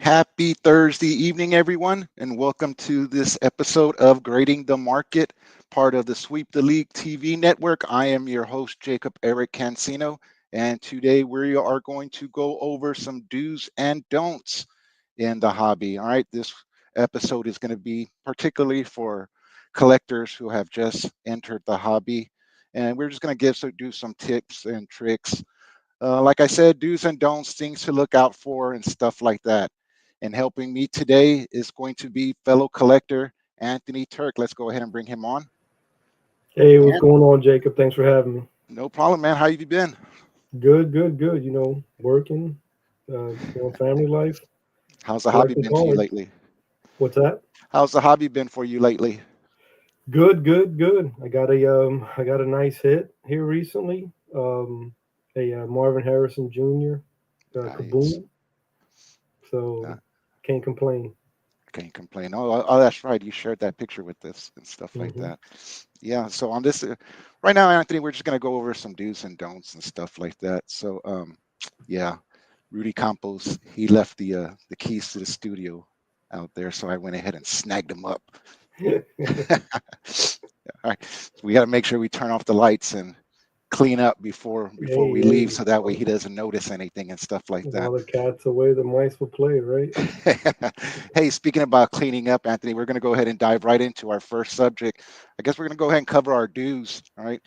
Happy Thursday evening, everyone, and welcome to this episode of Grading the Market, part of the Sweep the League TV network. I am your host, Jacob Eric Cancino, and today we are going to go over some do's and don'ts in the hobby. All right, this episode is going to be particularly for collectors who have just entered the hobby, and we're just going to do some tips and tricks. Like I said, do's and don'ts, things to look out for, and stuff like that. And helping me today is going to be fellow collector Anthony Turk. Let's go ahead and bring him on. Hey, what's And going on, Jacob? Thanks for having me. no problem, man. How have you been? Good, good, good. Working, family life, How's the hobby collecting been for you cards. lately? What's that? How's the hobby been for you lately? Good, good, good. I got a nice hit here recently. A Marvin Harrison Jr. Nice. Kaboom. So Uh, can't complain. can't complain. Oh, that's right. You shared that picture with us and stuff like Hmm. that. Yeah. So on this, right now, Anthony, we're just gonna go over some do's and don'ts and stuff like that. So, yeah, Rudy Campos, he left the keys to the studio out there, so I went ahead and snagged them up. All right, so we got to make sure we turn off the lights and clean up before Hey, we leave, hey. so that way he doesn't notice anything and stuff like that. While the cat's away, the mice will play, right? Hey, speaking about cleaning up, Anthony, we're going to go ahead and dive right into our first subject. I guess we're going to go ahead and cover our dues. All right.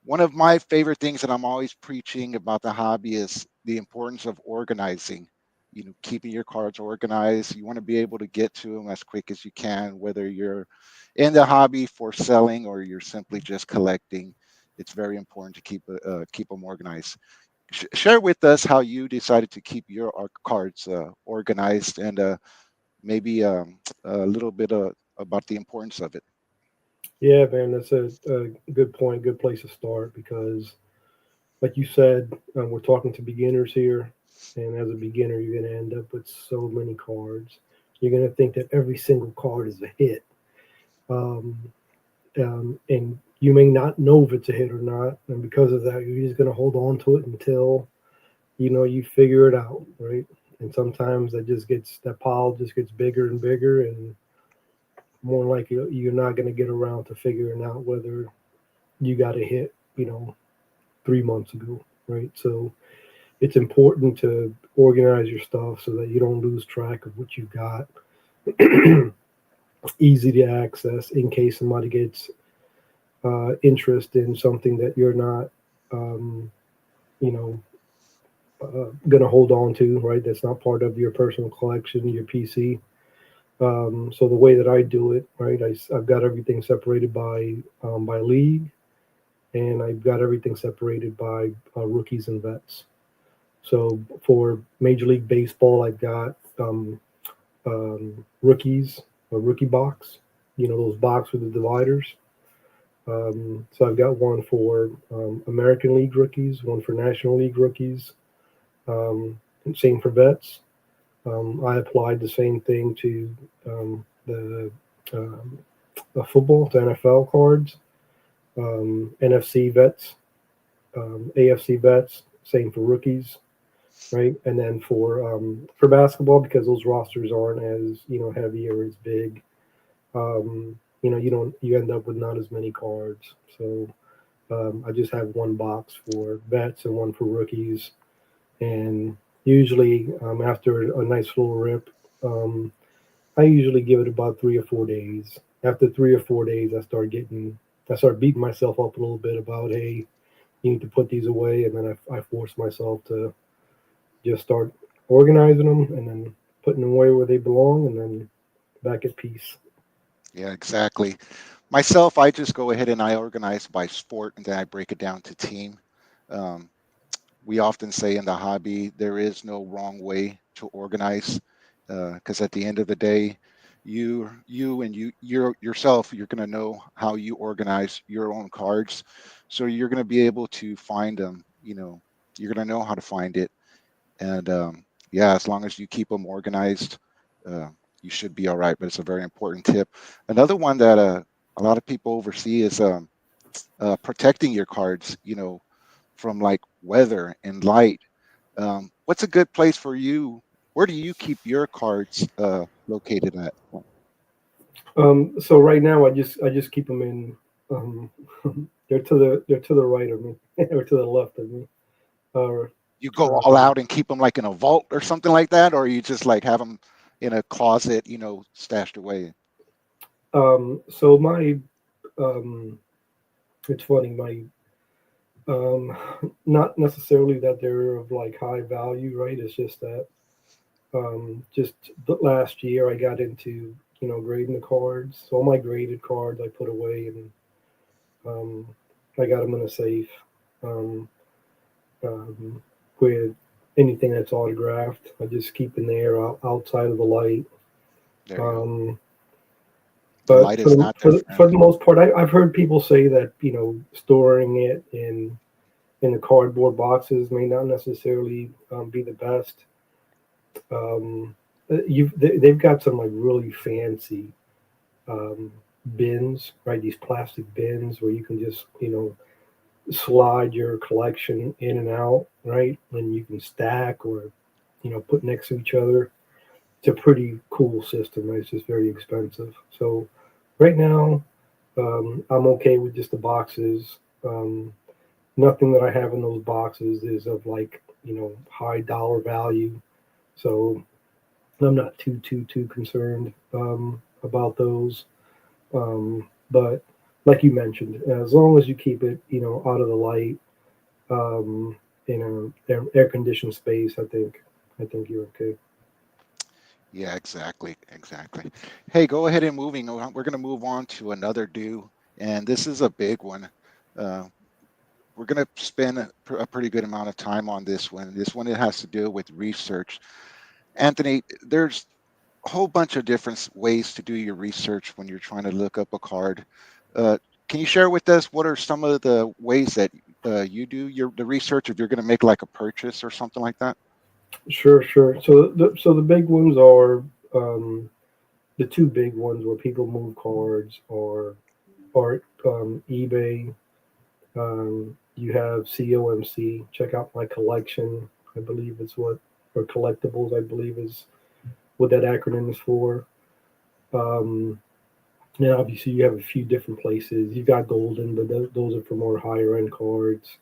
One of my favorite things that I'm always preaching about the hobby is the importance of organizing. Keeping your cards organized. You want to be able to get to them as quick as you can, whether you're in the hobby for selling or you're simply just collecting. It's very important to keep them organized. Share with us how you decided to keep your cards organized and maybe a little bit about the importance of it. Yeah, man, that's a good point, good place to start because like you said, we're talking to beginners here, and as a beginner, you're going to end up with so many cards. You're going to think that every single card is a hit, um, and you may not know if it's a hit or not, and because of that, you're just going to hold on to it until you figure it out, right? And sometimes that pile just gets bigger and bigger, and more likely you're not going to get around to figuring out whether you got a hit, 3 months ago, right? So it's important to organize your stuff so that you don't lose track of what you've got. Easy to access in case somebody gets interest in something that you're not, um, you know, going to hold on to, right? That's not part of your personal collection, your PC. So the way that I do it, right? I've got everything separated by league, and I've got everything separated by rookies and vets. So for Major League Baseball, I've got rookies, a rookie box, those box with the dividers. So I've got one for American League rookies, one for National League rookies, and same for vets. I applied the same thing to um, the football, to NFL cards, NFC vets, AFC vets, same for rookies, right? And then for basketball, because those rosters aren't as heavy or as big, you end up with not as many cards. So I just have one box for vets and one for rookies, and usually after a nice little rip, um, I usually give it about 3 or 4 days. After 3 or 4 days, I start beating myself up a little bit about, hey, you need to put these away, and then I force myself to just start organizing them and then putting them away where they belong, and then back at peace. Yeah, exactly. Myself, I just go ahead and I organize by sport and then I break it down to team. Um, we often say in the hobby, there is no wrong way to organize because at the end of the day, yourself, you're going to know how you organize your own cards. So you're going to be able to find them, you're going to know how to find it. And yeah, as long as you keep them organized, uh, you should be all right. But it's a very important tip. Another one that a lot of people oversee is protecting your cards, from like weather and light. What's a good place for you? Where do you keep your cards located at? So right now I just keep them in. Um, they're to the right of me or to the left of me. Uh, You go all um, out and keep them like in a vault or something like that, or you just like have them in a closet, stashed away? so my it's funny um, not necessarily that they're of like high value, right? It's just that just the last year I got into grading the cards. So all my graded cards I put away and um, I got them in a safe. Um, um, with anything that's autographed. I just keep in there outside of the light. There you go. Um, The but light for is the, not for their the, for friend. the most part, I've heard people say that storing it in the cardboard boxes may not necessarily be the best. Um, they've got some like really fancy um, bins, right? These plastic bins where you can just slide your collection in and out, right? And you can stack or put next to each other. It's a pretty cool system. Right? It's just very expensive. So right now, I'm okay with just the boxes. Nothing that I have in those boxes is of like high dollar value. So I'm not too concerned about those. But like you mentioned, as long as you keep it out of the light, um, in a air conditioned space, I think you're okay. Yeah, exactly, exactly. Hey, go ahead and moving on. We're going to move on to another do, and this is a big one. Uh, we're going to spend a pretty good amount of time on this one. This one, it has to do with research. Anthony, there's a whole bunch of different ways to do your research when you're trying to look up a card. Uh, can you share with us what are some of the ways that you do the research if you're going to make like a purchase or something like that? Sure. So the big ones are the two big ones where people move cards or eBay. You have COMC. Check out my collection. I believe it's what or collectibles. I believe is what that acronym is for. Um, and obviously you have a few different places. You've got Golden, but those are for more higher end cards.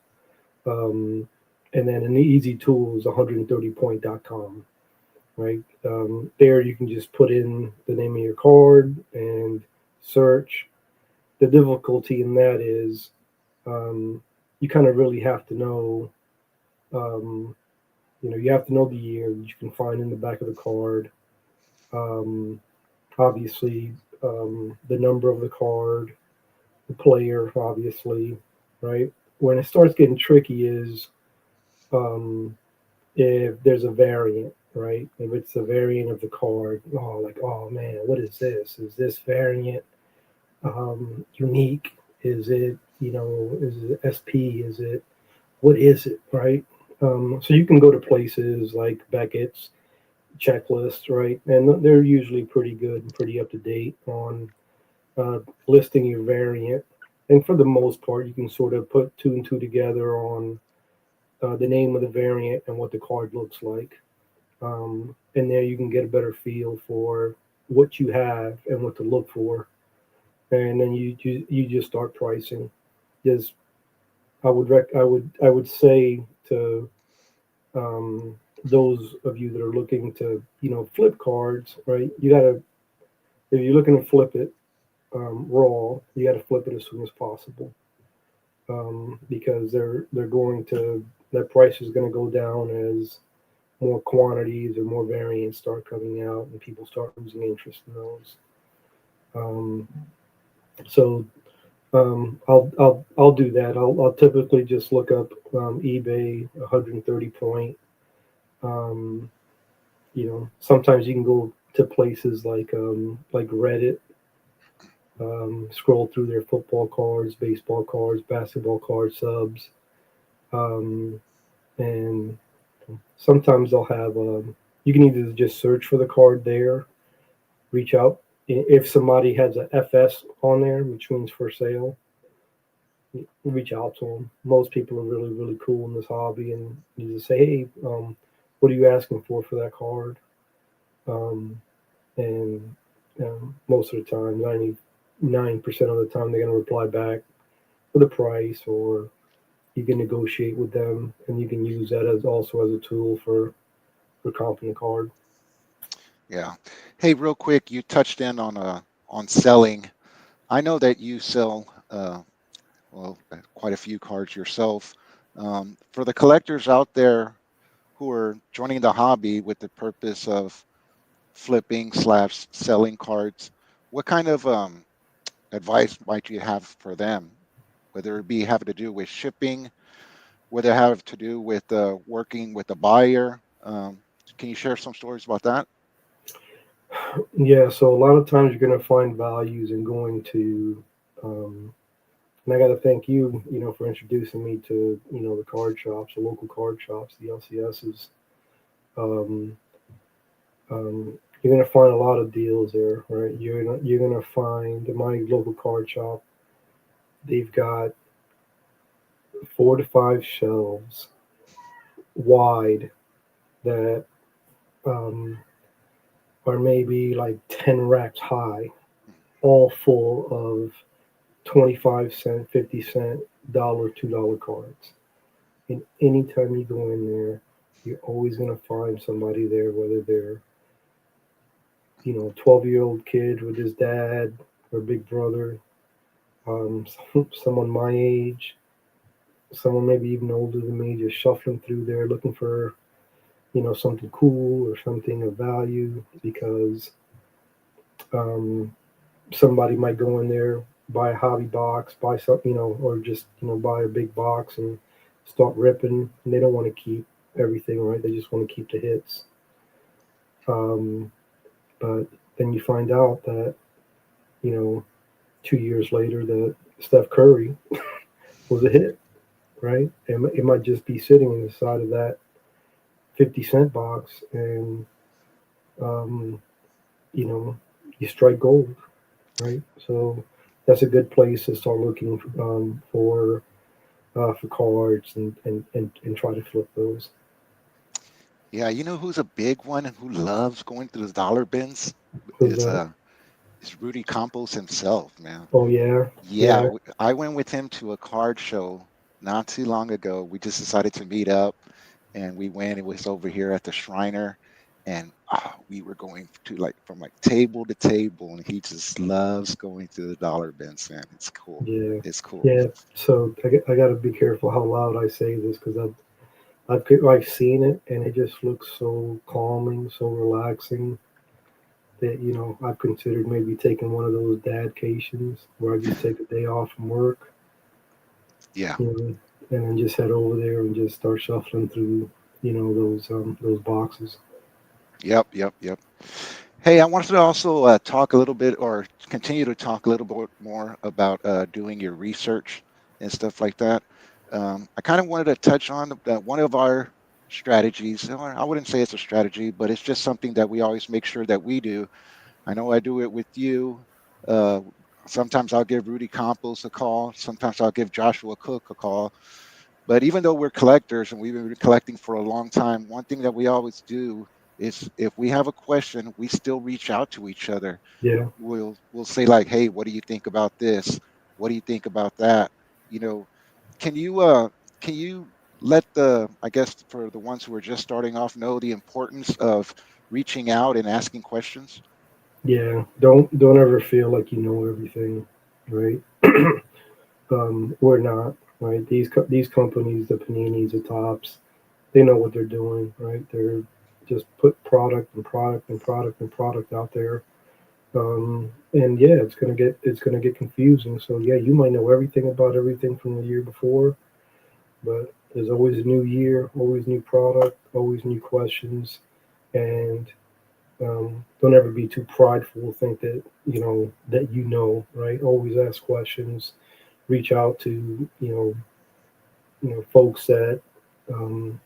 Um, and then an easy tool is 130point.com, right? There you can just put in the name of your card and search. The difficulty in that is um, you kind of really have to know, um, you have to know the year that you can find in the back of the card. Um, Obviously, the number of the card, the player, obviously, right? When it starts getting tricky is um, if there's a variant, right? If it's a variant of the card, oh man, what is this? Is this variant unique? Is it, is it SP? Is it, what is it, right? So you can go to places like Beckett's checklist, right? And they're usually pretty good and pretty up to date on listing your variant. And for the most part, you can sort of put two and two together on the name of the variant and what the card looks like. And there you can get a better feel for what you have and what to look for. And then you just start pricing. Just I would say to those of you that are looking to flip cards, right? You gotta if you're looking to flip it raw, you got to flip it as soon as possible because they're going to that price is going to go down as more quantities or more variants start coming out and people start losing interest in those. Um, so I'll do that. I'll typically just look up eBay 130 point. Um, sometimes you can go to places like Reddit, scroll through their football cards, baseball cards, basketball cards, subs, um, and sometimes they'll have. You can either just search for the card there, reach out if somebody has a FS on there, which means for sale. Reach out to them. Most people are really cool in this hobby, and you just say, "Hey, what are you asking for that card? Um, and most of the time, 99% of the time, they're going to reply back with a price, or you can negotiate with them, and you can use that as also as a tool for comping the card. Yeah. Hey, real quick, you touched in on selling. I know that you sell quite a few cards yourself. For the collectors out there who are joining the hobby with the purpose of flipping slash selling cards, what kind of advice might you have for them? Whether it be having to do with shipping, whether it have to do with working with the buyer. Can you share some stories about that? Yeah, so a lot of times you're going to find values in going to, and I got to thank you, for introducing me to, the card shops, the local card shops, the LCSs. Um, you're going to find a lot of deals there, right? You're gonna find in my local card shop, they've got 4 to 5 shelves wide that um, are maybe like 10 racks high, all full of 25 cent, 50 cent, dollar, $2 cards. And anytime you go in there, you're always going to find somebody there, whether they're, 12-year-old kid with his dad or big brother, um, someone my age, someone maybe even older than me, just shuffling through there looking for, something cool or something of value because um, somebody might go in there, buy a hobby box, buy some, or just, buy a big box and start ripping. And they don't want to keep everything, right? They just want to keep the hits. Um, but then you find out that, you know, 2 years later, that Steph Curry was a hit, right? And it might just be sitting in the side of that 50 cent box, and, um, you know, you strike gold, right? So that's a good place to start looking for cards and try to flip those. Yeah, you know who's a big one and who loves going through the dollar bins Who's is that? Rudy Campos himself, man. Oh yeah, Yeah, yeah, I went with him to a card show not too long ago. We just decided to meet up, and we went. It was over here at the Shriner, and we were going to like from like table to table, and he just loves going to the dollar bins, man. It's cool. yeah, It's cool. yeah. So I got to be careful how loud I say this because I've seen it and it just looks so calming, so relaxing that I've considered maybe taking one of those dadcations where I just take a day off from work, Yeah. you know, and then just head over there and just start shuffling through those boxes. Yep. Yep. Yep. Hey, I wanted to also talk a little bit or continue to talk a little bit more about doing your research and stuff like that. I kind of wanted to touch on that one of our strategies. Or I wouldn't say it's a strategy, but it's just something that we always make sure that we do. I know I do it with you. Uh, Sometimes I'll give Rudy Campos a call. Sometimes I'll give Joshua Cook a call. But even though we're collectors and we've been collecting for a long time, one thing that we always do is if we have a question, we still reach out to each other. Yeah, We'll say like, "Hey, what do you think about this? What do you think about that?" You know, can you can you let the I guess for the ones who are just starting off know the importance of reaching out and asking questions? yeah. Don't ever feel like you know everything, right? We're not, right? These companies, the Paninis, the Tops, they know what they're doing, right? They're just put product and product and product and product out there. And yeah, it's gonna get confusing. So yeah, you might know everything about everything from the year before, but there's always a new year, always new product, always new questions, and don't ever be too prideful. Think that right? Always ask questions. Reach out to folks that um,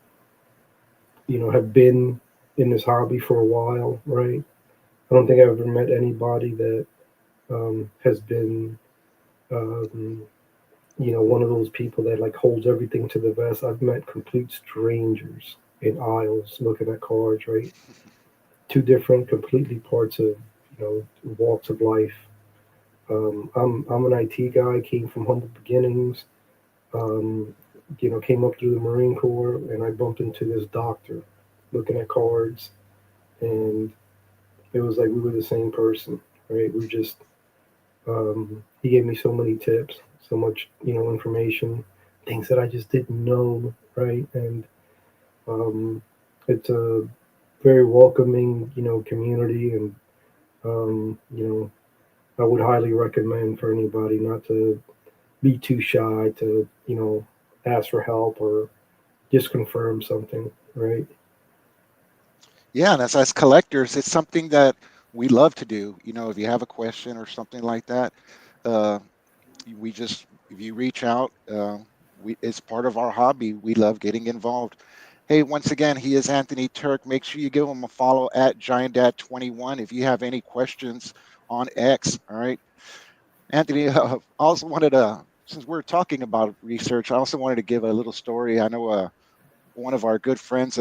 have been in this hobby for a while, right? I don't think I've ever met anybody that has been um, one of those people that like holds everything to the vest. I've met complete strangers, in aisles looking at cards, right? Two different, completely parts of walks of life. I'm an IT guy, came from humble beginnings. Um, came up through the Marine Corps, and I bumped into this doctor looking at cards, and it was like we were the same person, right? We just he gave me so many tips, so much information, things that I just didn't know, right? And um, it's a very welcoming community, and um, you know I would highly recommend for anybody not to be too shy to ask for help or just confirm something, right? Yeah, and as collectors, it's something that we love to do. If you have a question or something like that, uh, we just if you reach out, it's part of our hobby. We love getting involved. Hey, once again, he is Anthony Turk. Make sure you give him a follow at GiantDad21 if you have any questions on X. All right, Anthony. I also wanted to, since we're talking about research, I also wanted to give a little story. I know one of our good friends,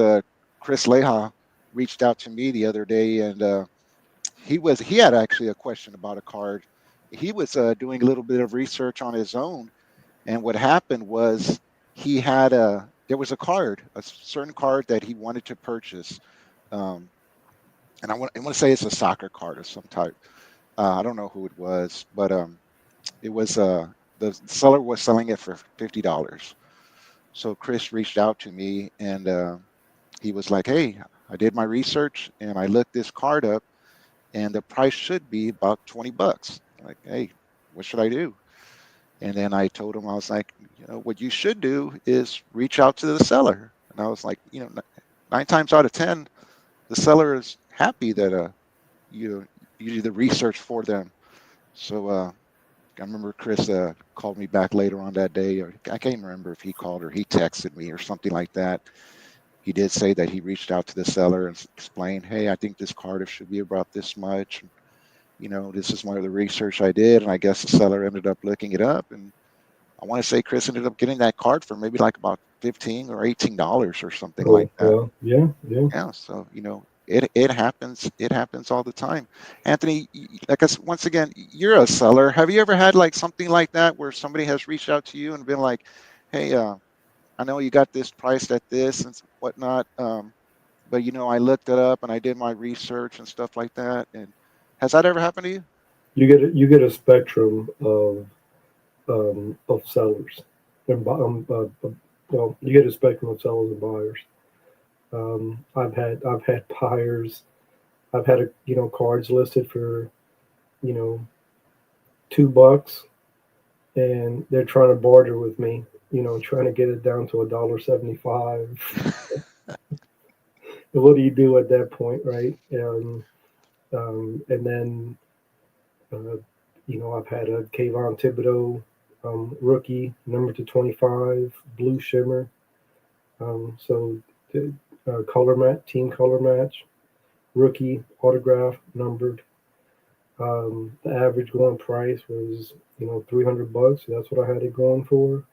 Chris Leha, reached out to me the other day, and he had actually a question about a card. He was doing a little bit of research on his own, and what happened was there was a card, a certain card that he wanted to purchase, um, and I want to say it's a soccer card of some type. I don't know who it was, but it was the seller was selling it for $50. So Chris reached out to me, and he was like, "Hey, I did my research and I looked this card up, and the price should be about $20." Like, hey, what should I do? And then I told him, I was like, what you should do is reach out to the seller. And I was like, 9 times out of 10, the seller is happy that you you do the research for them. So I remember Chris called me back later on that day, or I can't remember if he called or he texted me or something like that. He did say that he reached out to the seller and explained, hey, I think this card should be about this much. This is the research I did, and I guess the seller ended up looking it up, and I want to say Chris ended up getting that card for maybe like about $15 or $18 or something Oh like that. well, yeah, yeah. Yeah, so it happens. It happens all the time. Anthony, like us once again, you're a seller. Have you ever had like something like that where somebody has reached out to you and been like, "Hey, I know you got this priced at this and whatnot, but I looked it up and I did my research and stuff like that." And has that ever happened to you? You get a spectrum of sellers, and well, you get a spectrum of sellers and buyers. I've had buyers. I've had cards listed for you know $2, and they're trying to barter with me. Trying to get it down to $1.75. What do you do at that point, right? And then uh, I've had a Kayvon Thibodeau rookie, number to 25, blue shimmer. So the color match, team color match, rookie autograph numbered. The average going price was $300. So that's what I had it going for.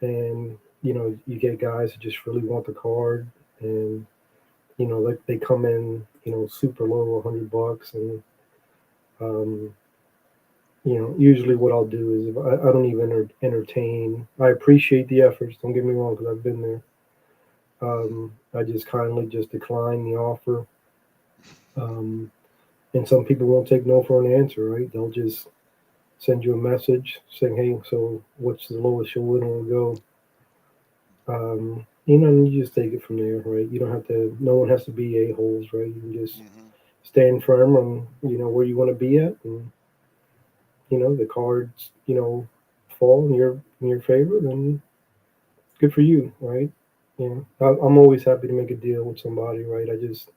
And you get guys who just really want the card, and they come in super low, $100, and um, usually what I'll do is if I don't even entertain. I appreciate the efforts. Don't get me wrong, because I've been there. I just kindly just decline the offer. Um, and some people won't take no for an answer, right? They'll just send you a message saying, "Hey, so what's the lowest you're willing to go?" And you just take it from there, right? You don't have to. No one has to be a holes, right? You can just Hmm. stand firm on where you want to be at, and the cards fall in your favor, then good for you, right? I'm always happy to make a deal with somebody, right? I just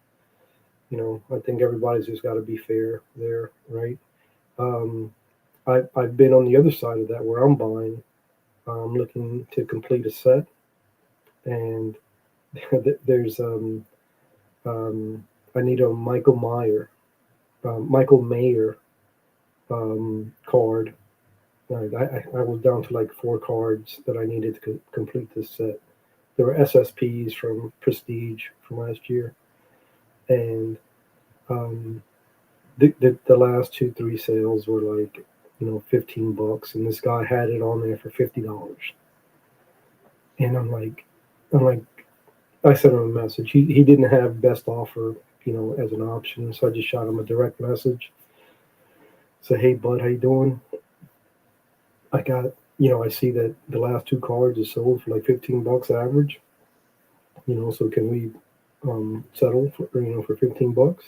I think everybody's just got to be fair there, right? Um, I've been on the other side of that where I'm buying. I'm looking to complete a set, and there's um, I need a Michael Mayer card. I was down to like 4 cards that I needed to complete this set. there were SSPs from Prestige from last year, and um, the last 2-3 sales were like $15, and this guy had it on there for $50, and I'm like, I sent him a message. He didn't have best offer, as an option, so I just shot him a direct message. Say, hey bud, how you doing? I got, I see that the last 2 cards are sold for like $15 average. So can we settle for $15? Or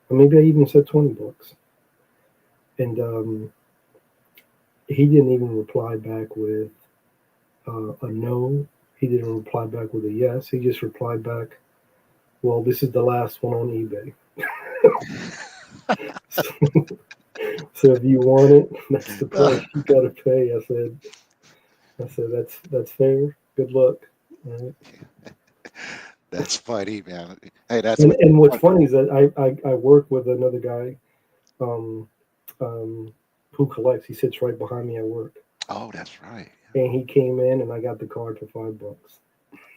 maybe I even said $20. And he didn't even reply back with a no. He didn't reply back with a yes. He just replied back, well, this is the last one on eBay. So if you want it, that's the price you gotta pay. I said that's fair. Good luck. All right. That's funny, man. Hey, that's And what's funny is that I work with another guy um, who collects. He sits right behind me at work. Oh, that's right. And he came in and I got the card for $5.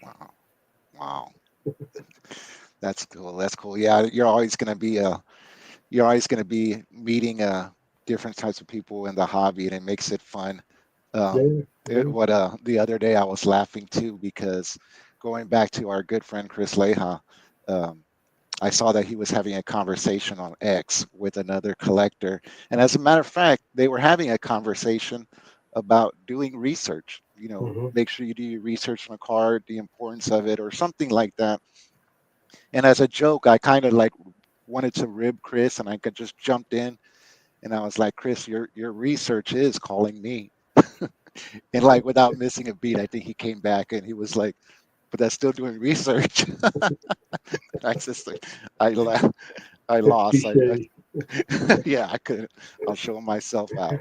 Wow. Wow. That's cool. That's cool. Yeah, you're always going to be meeting different types of people in the hobby, and it makes it fun. Yeah, yeah. The other day I was laughing too because going back to our good friend Chris Leha, um, I saw that he was having a conversation on X with another collector. And as a matter of fact, they were having a conversation about doing research. Mm-hmm. Make sure you do your research on a card, the importance of it, or something like that. And as a joke, I kind of like wanted to rib Chris, and I could just jumped in, and I was like, Chris, your research is calling me. And like without missing a beat, I think he came back and he was like, but that's still doing research. I just I laughed. I lost. Touche. Yeah, I couldn't. I'll show myself out.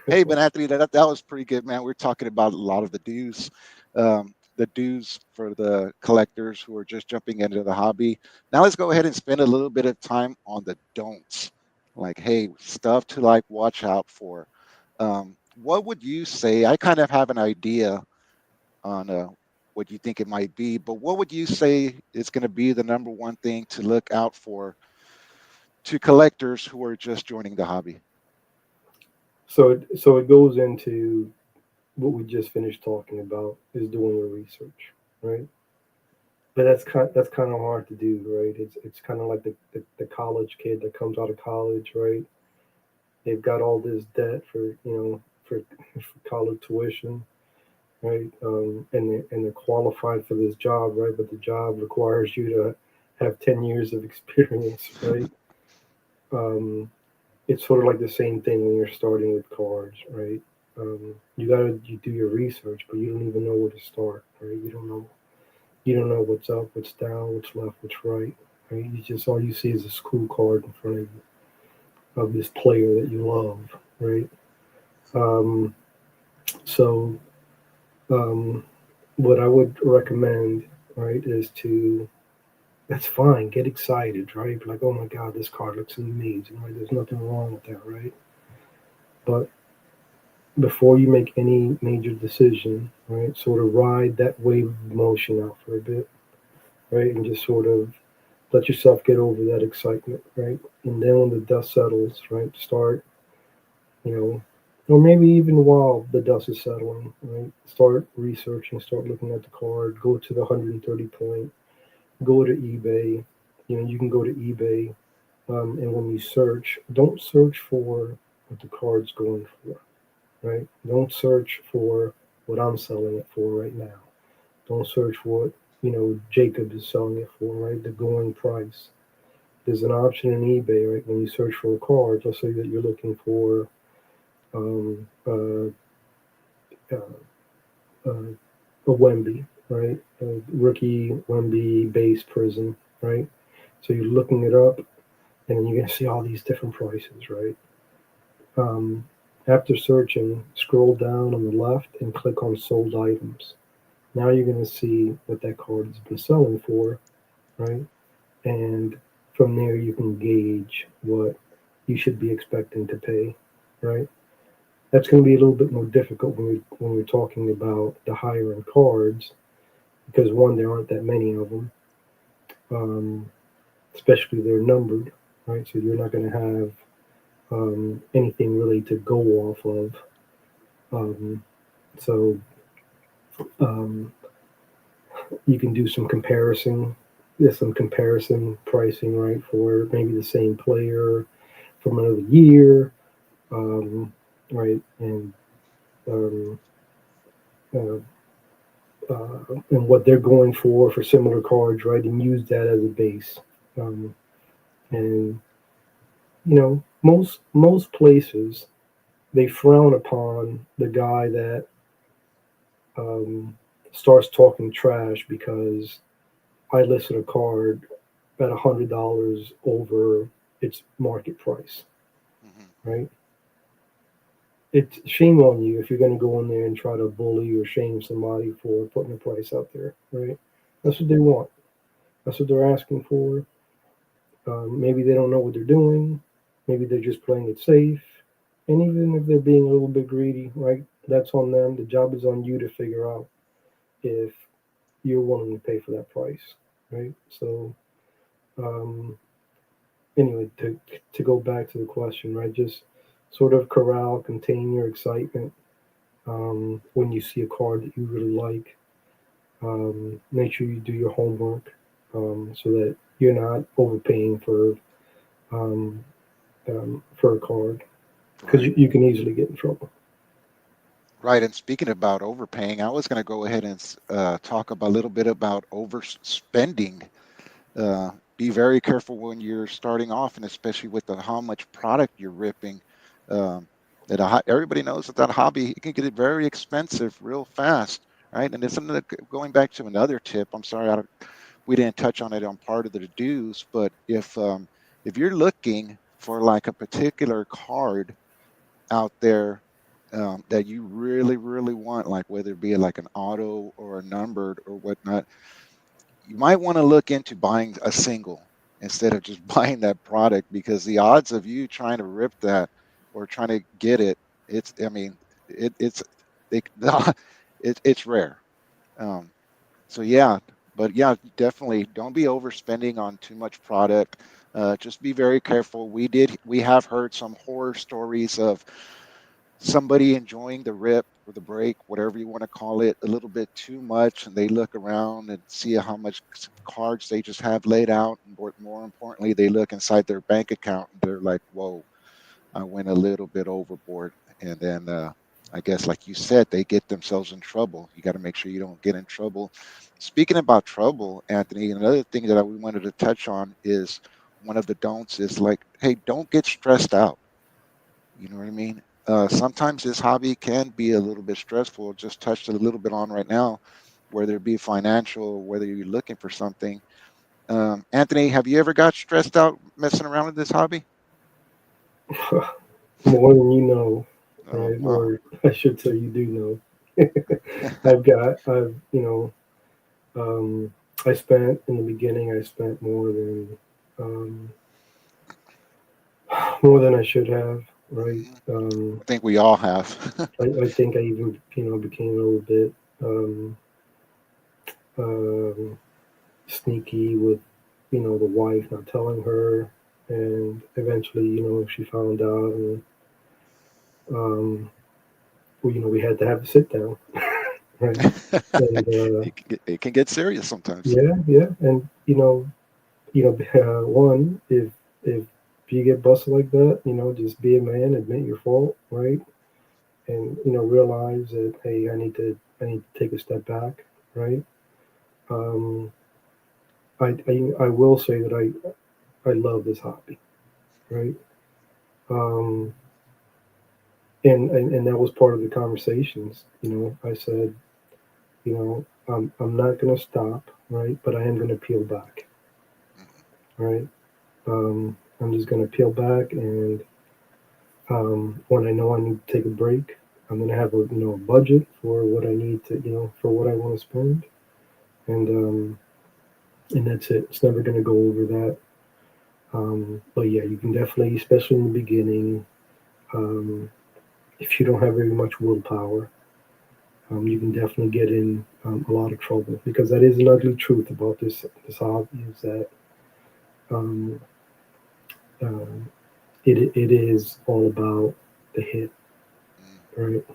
Hey, but Anthony, that was pretty good, man. We're talking about a lot of the dues for the collectors who are just jumping into the hobby. Now let's go ahead and spend a little bit of time on the don'ts. Like, hey, stuff to like watch out for. What would you say? I kind of have an idea on what you think it might be, but what would you say is going to be the number one thing to look out for to collectors who are just joining the hobby? So it goes into what we just finished talking about is doing your research, right? But that's kind of hard to do, right? It's kind of like the college kid that comes out of college, right? They've got all this debt for college tuition, right? And they're qualified for this job, right? But the job requires you to have 10 years of experience, right? Um, it's sort of like the same thing when you're starting with cards, right? You do your research, but you don't even know where to start, right? You don't know what's up, what's down, what's left, what's right, right? You just all you see is this cool card in front of you of this player that you love, right? Um, so what I would recommend, right, is to that's fine, get excited, right? Like, oh my God, this card looks amazing, right? There's nothing wrong with that, right? But before you make any major decision, right, sort of ride that wave of emotion out for a bit, right, and just sort of let yourself get over that excitement, right? And then when the dust settles, right, start, you know, or maybe even while the dust is settling, right, start researching, start looking at the card, go to the 130 point, go to eBay. You can go to eBay, and when you search, don't search for what the card's going for, right? Don't search for what I'm selling it for right now. Don't search for what, Jacob is selling it for, right? The going price. There's an option in eBay, right? When you search for a card, let's say that you're looking for um, uh, uh, a Wemby, right? A rookie Wemby base prism, right? So you're looking it up, and then you're going to see all these different prices, right? Um, After searching, scroll down on the left and click on sold items. Now you're going to see what that card has been selling for, right? And from there, you can gauge what you should be expecting to pay, right? That's going to be a little bit more difficult when we're talking about the higher end cards because one, there aren't that many of them. Especially they're numbered, right? So you're not going to have anything really to go off of. Um, so um, you can do some comparison. There's some comparison pricing, right, for maybe the same player from another year, um, right, and um, uh, and what they're going for similar cards, right, and use that as a base. Um, and most places they frown upon the guy that um, starts talking trash because I listed a card at $100 over its market price, Hmm. right? It's shame on you if you're going to go in there and try to bully or shame somebody for putting a price out there, right? That's what they want. That's what they're asking for. Maybe they don't know what they're doing. Maybe they're just playing it safe. And even if they're being a little bit greedy, right? That's on them. The job is on you to figure out if you're willing to pay for that price, right? So, um, anyway, to go back to the question, right? Just sort of corral, contain your excitement when you see a card that you really like. Make sure you do your homework so that you're not overpaying um, for a card because Right. you can easily get in trouble. Right. And speaking about overpaying, I was going to go ahead and talk about a little bit about overspending. Be very careful when you're starting off, and especially with how much product you're ripping. Um, everybody knows that hobby, it can get very expensive real fast, right? And it's going back to another tip. I'm sorry, we didn't touch on it on part of the dues, but if you're looking for like a particular card out there that you really, really want, like whether it be like an auto or a numbered or whatnot, you might want to look into buying a single instead of just buying that product, because the odds of you trying to rip that or trying to get it, it's, I mean, it's, it, it's rare. Um, so yeah, but yeah, definitely don't be overspending on too much product. Just be very careful. We have heard some horror stories of somebody enjoying the rip or the break, whatever you want to call it, a little bit too much, and they look around and see how much cards they just have laid out. And more importantly, they look inside their bank account and they're like, whoa, I went a little bit overboard. And then I guess, like you said, they get themselves in trouble. You got to make sure you don't get in trouble. Speaking about trouble, Anthony, another thing that we wanted to touch on is one of the don'ts is like, hey, don't get stressed out. You know what I mean? Sometimes this hobby can be a little bit stressful. Just touched a little bit on right now, whether it be financial, whether you're looking for something. Anthony, have you ever got stressed out messing around with this hobby? More than you know, Oh, right? wow. Or I should say you do know. I've um, I spent in the beginning. I spent um, more than I should have, right? Mhm. I think we all have. I think I even became a little bit um, um, sneaky with the wife not telling her, and eventually she found out, and um, we had to have a sit down, right? And It can get serious sometimes. yeah, and one, if you get busted like that, just be a man, admit your fault, right? And realize that, hey, I need to take a step back, right? Um, I will say that I love this hobby, right? Um, and that was part of the conversations. I said, I'm not going to stop, right? But I am going to peel back, Mhm. right? I'm just going to peel back, and when I know I need to take a break, I'm going to have a budget for what I need to, for what I want to spend, and that's it. It's never going to go over that. But yeah, you can definitely, especially in the beginning, um, if you don't have very much willpower, you can definitely get in a lot of trouble, because that is an ugly truth about this hobby, is that um, um, it is all about the hit, Mm, right?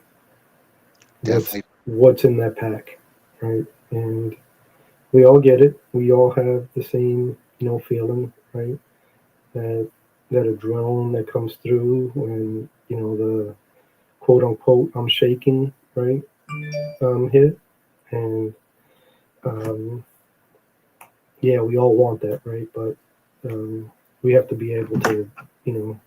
What's definitely. what's in that pack, right? And we all get it. We all have the same, feeling, right? That that adrenaline that comes through when, the quote unquote I'm shaking, right? Hit. And um, yeah, we all want that, right? But um, we have to be able to, you know,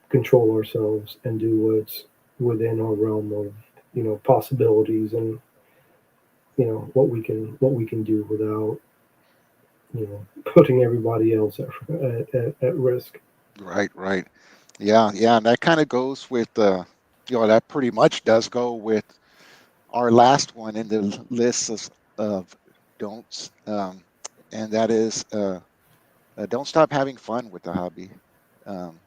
control ourselves and do what's within our realm of, possibilities, and what we can do without, putting everybody else at risk. Right, right. Yeah, yeah, and that kind of goes with that pretty much does go with our last one in the list of don'ts, and that is don't stop having fun with the hobby. Um,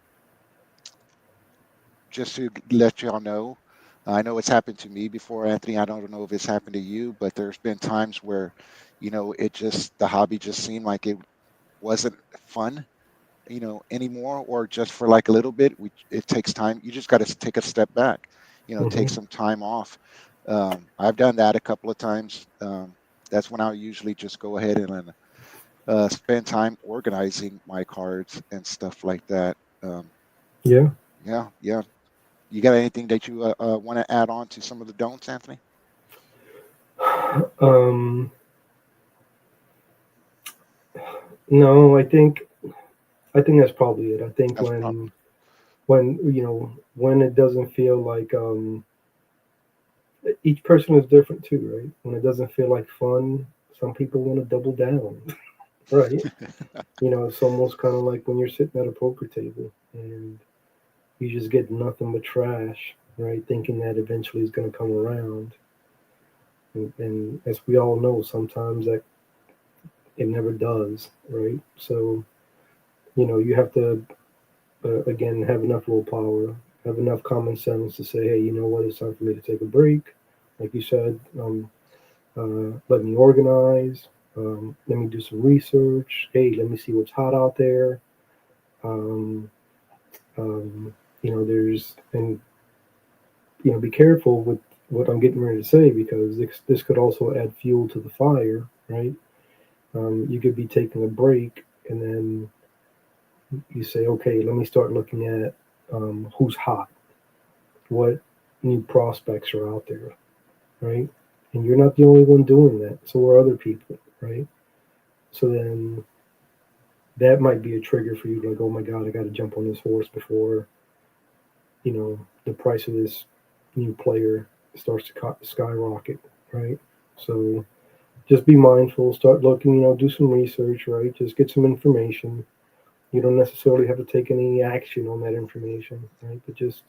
just to let y'all know, I know it's happened to me before, Anthony. I don't know if it's happened to you, but there's been times where, it just the hobby just seemed like it wasn't fun, anymore, or just for like a little bit. It takes time. You just got to take a step back, take Hmm. some time off. I've done that a couple of times. That's when I'll usually just go ahead and spend time organizing my cards and stuff like that. Um, Yeah. yeah, yeah. You got anything that you want to add on to some of the don'ts, Anthony? Um, no, I think that's probably it. I think That's when probably when when it doesn't feel like, each person is different too, right? When it doesn't feel like fun, some people want to double down, right? It's almost kind of like when you're sitting at a poker table and you just get nothing but trash, right? Thinking that eventually it's going to come around. And as we all know, sometimes that it never does, right? So, you have to, again, have enough willpower, have enough common sense to say, hey, you know what, it's time for me to take a break. Like you said, let me organize. Let me do some research. Hey, let me see what's hot out there. Um, um, there's and be careful with what I'm getting ready to say, because this could also add fuel to the fire, right? You could be taking a break, and then you say, okay, let me start looking at, who's hot, what new prospects are out there, right? And you're not the only one doing that. So are other people, right? So then that might be a trigger for you, like, oh my God, I got to jump on this horse before, the price of this new player starts to skyrocket, right? So just be mindful, start looking, do some research, right? Just get some information. You don't necessarily have to take any action on that information, right? But just,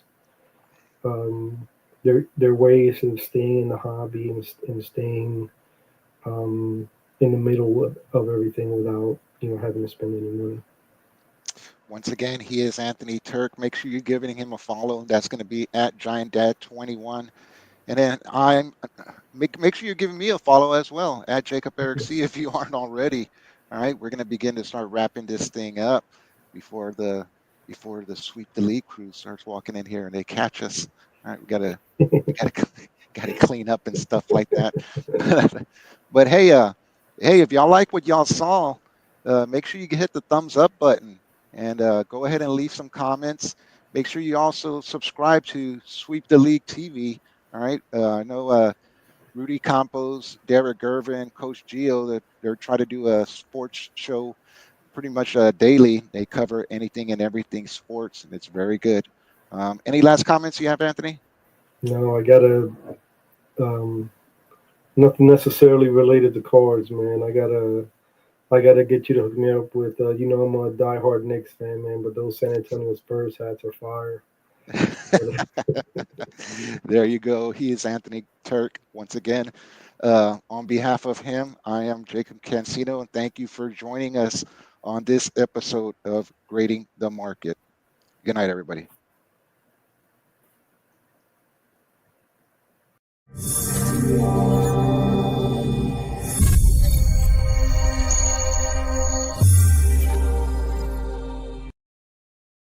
um, there are ways of staying in the hobby, and staying, um, in the middle of everything without, having to spend any money. Once again, he is Anthony Turk. Make sure you're giving him a follow. That's going to be at Giant Dad 21. And then make sure you're giving me a follow as well at Jacob Eric C if you aren't already. All right, we're going to begin to start wrapping this thing up before the sweep the league crew starts walking in here and they catch us. All right, we gotta gotta clean up and stuff like that. But hey, if y'all like what y'all saw, make sure you hit the thumbs up button and go ahead and leave some comments. Make sure you also subscribe to Sweep the League TV. All right. I know Rudy Campos, Derek Gervin, Coach Gio, that they're trying to do a sports show pretty much daily. They cover anything and everything sports, and it's very good. Any last comments you have, Anthony? No, I gotta, um, nothing necessarily related to cards, man. I gotta get you to hook me up with, I'm a diehard Knicks fan, man, but those San Antonio Spurs hats are fire. There you go. He is Anthony Turk once again. On behalf of him, I am Jacob Cancino, and thank you for joining us on this episode of Grading the Market. Good night, everybody.